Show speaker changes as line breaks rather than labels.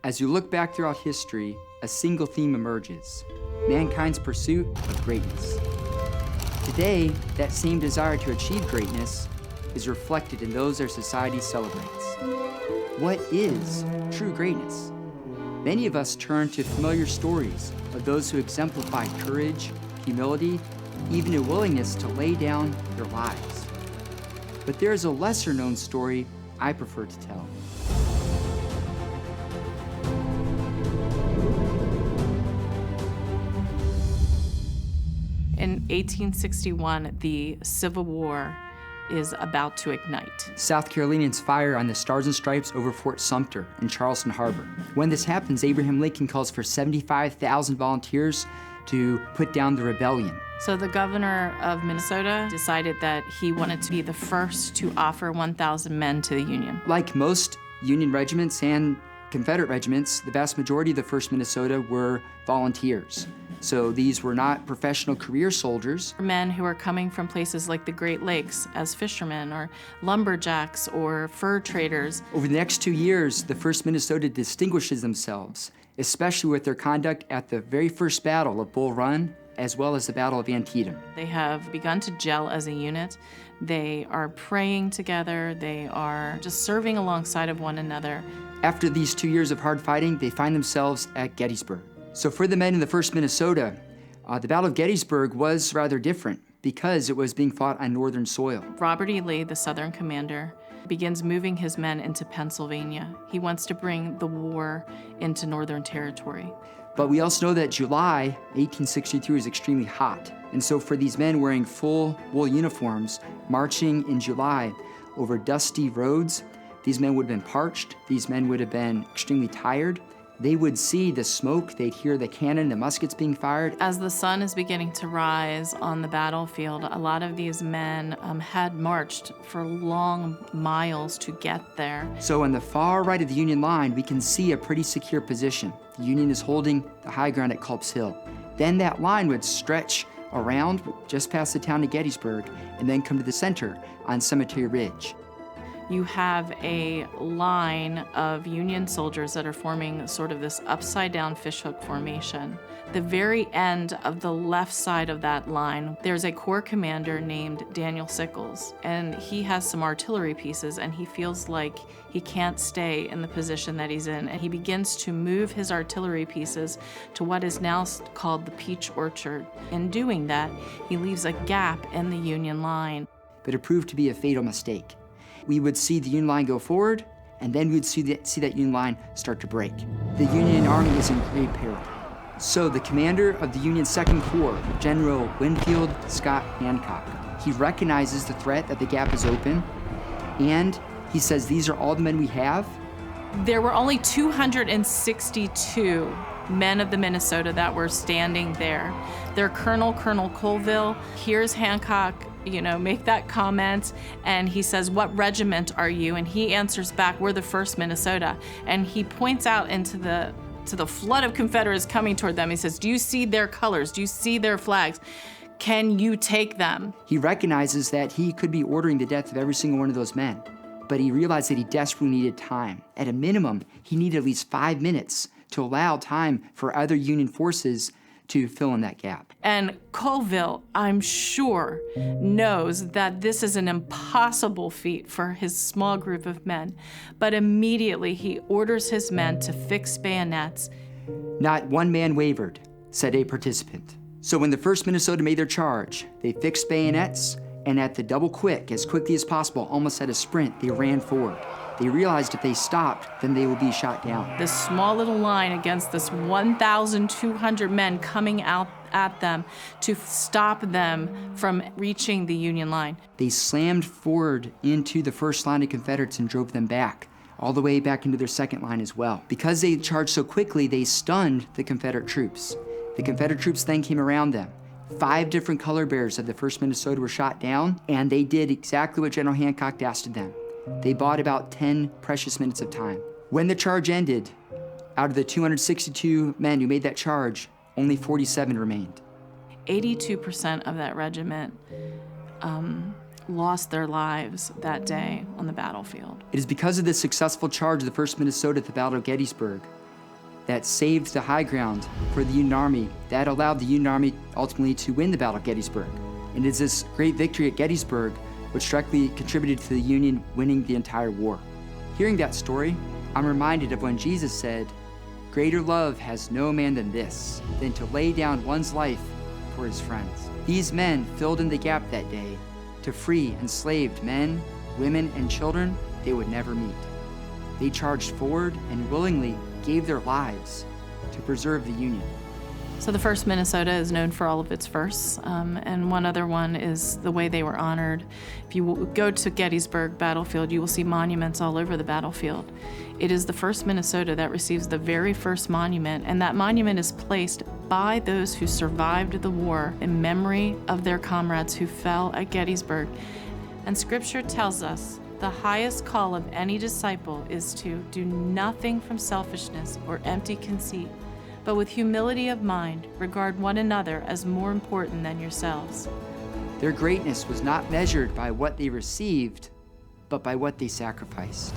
As you look back throughout history, a single theme emerges: mankind's pursuit of greatness. Today, that same desire to achieve greatness is reflected in those our society celebrates. What is true greatness? Many of us turn to familiar stories of those who exemplify courage, humility, even a willingness to lay down their lives. But there is a lesser-known story I prefer to tell.
In 1861, the Civil War is about to ignite.
South Carolinians fire on the Stars and Stripes over Fort Sumter in Charleston Harbor. When this happens, Abraham Lincoln calls for 75,000 volunteers to put down the rebellion.
So the governor of Minnesota decided that he wanted to be the first to offer 1,000 men to the Union.
Like most Union regiments and Confederate regiments, the vast majority of the 1st Minnesota were volunteers. So these were not professional career soldiers.
Men who are coming from places like the Great Lakes as fishermen or lumberjacks or fur traders.
Over the next 2 years, the 1st Minnesota distinguishes themselves, especially with their conduct at the very first battle of Bull Run, as well as the Battle of Antietam.
They have begun to gel as a unit. They are praying together. They are just serving alongside of one another.
After these 2 years of hard fighting, they find themselves at Gettysburg. So for the men in the 1st Minnesota, the Battle of Gettysburg was rather different because it was being fought on northern soil.
Robert E. Lee, the Southern commander, begins moving his men into Pennsylvania. He wants to bring the war into Northern Territory.
But we also know that July 1863 was extremely hot. And so for these men wearing full wool uniforms, marching in July over dusty roads, these men would have been parched, these men would have been extremely tired. They would see the smoke, they'd hear the cannon, the muskets being fired.
As the sun is beginning to rise on the battlefield, a lot of these men had marched for long miles to get there.
So on the far right of the Union line, we can see a pretty secure position. The Union is holding the high ground at Culp's Hill. Then that line would stretch around just past the town of Gettysburg and then come to the center on Cemetery Ridge.
You have a line of Union soldiers that are forming sort of this upside-down fishhook formation. The very end of the left side of that line, there's a corps commander named Daniel Sickles, and he has some artillery pieces, and he feels like he can't stay in the position that he's in, and he begins to move his artillery pieces to what is now called the Peach Orchard. In doing that, he leaves a gap in the Union line.
But it proved to be a fatal mistake. We would see the Union line go forward, and then we'd see that Union line start to break. The Union Army is in great peril. So the commander of the Union 2nd Corps, General Winfield Scott Hancock, he recognizes the threat that the gap is open, and he says, these are all the men we have.
There were only 262 men of the Minnesota that were standing there. Their Colonel Colville, hears Hancock make that comment, and he says, "What regiment are you?" And he answers back, "We're the 1st Minnesota." And he points out to the flood of Confederates coming toward them. He says, "Do you see their colors? Do you see their flags? Can you take them?"
He recognizes that he could be ordering the death of every single one of those men, but he realized that he desperately needed time. At a minimum, he needed at least 5 minutes to allow time for other Union forces to fill in that gap.
And Colville, I'm sure, knows that this is an impossible feat for his small group of men, but immediately he orders his men to fix bayonets.
Not one man wavered, said a participant. So when the 1st Minnesota made their charge, they fixed bayonets, and at the double quick, as quickly as possible, almost at a sprint, they ran forward. They realized if they stopped, then they would be shot down.
This small little line against this 1,200 men coming out at them to stop them from reaching the Union line.
They slammed forward into the first line of Confederates and drove them back, all the way back into their second line as well. Because they charged so quickly, they stunned the Confederate troops. The Confederate troops then came around them. 5 different color bearers of the 1st Minnesota were shot down, and they did exactly what General Hancock asked of them. They bought about 10 precious minutes of time. When the charge ended, out of the 262 men who made that charge, only 47 remained.
82% of that regiment lost their lives that day on the battlefield.
It is because of this successful charge of the 1st Minnesota at the Battle of Gettysburg that saved the high ground for the Union Army, that allowed the Union Army ultimately to win the Battle of Gettysburg. And it's this great victory at Gettysburg which directly contributed to the Union winning the entire war. Hearing that story, I'm reminded of when Jesus said, "Greater love has no man than this, than to lay down one's life for his friends." These men filled in the gap that day to free enslaved men, women, and children they would never meet. They charged forward and willingly gave their lives to preserve the Union.
So the 1st Minnesota is known for all of its firsts, and one other one is the way they were honored. If you go to Gettysburg battlefield, you will see monuments all over the battlefield. It is the 1st Minnesota that receives the very first monument, and that monument is placed by those who survived the war in memory of their comrades who fell at Gettysburg. And Scripture tells us the highest call of any disciple is to do nothing from selfishness or empty conceit, but with humility of mind, regard one another as more important than yourselves.
Their greatness was not measured by what they received, but by what they sacrificed.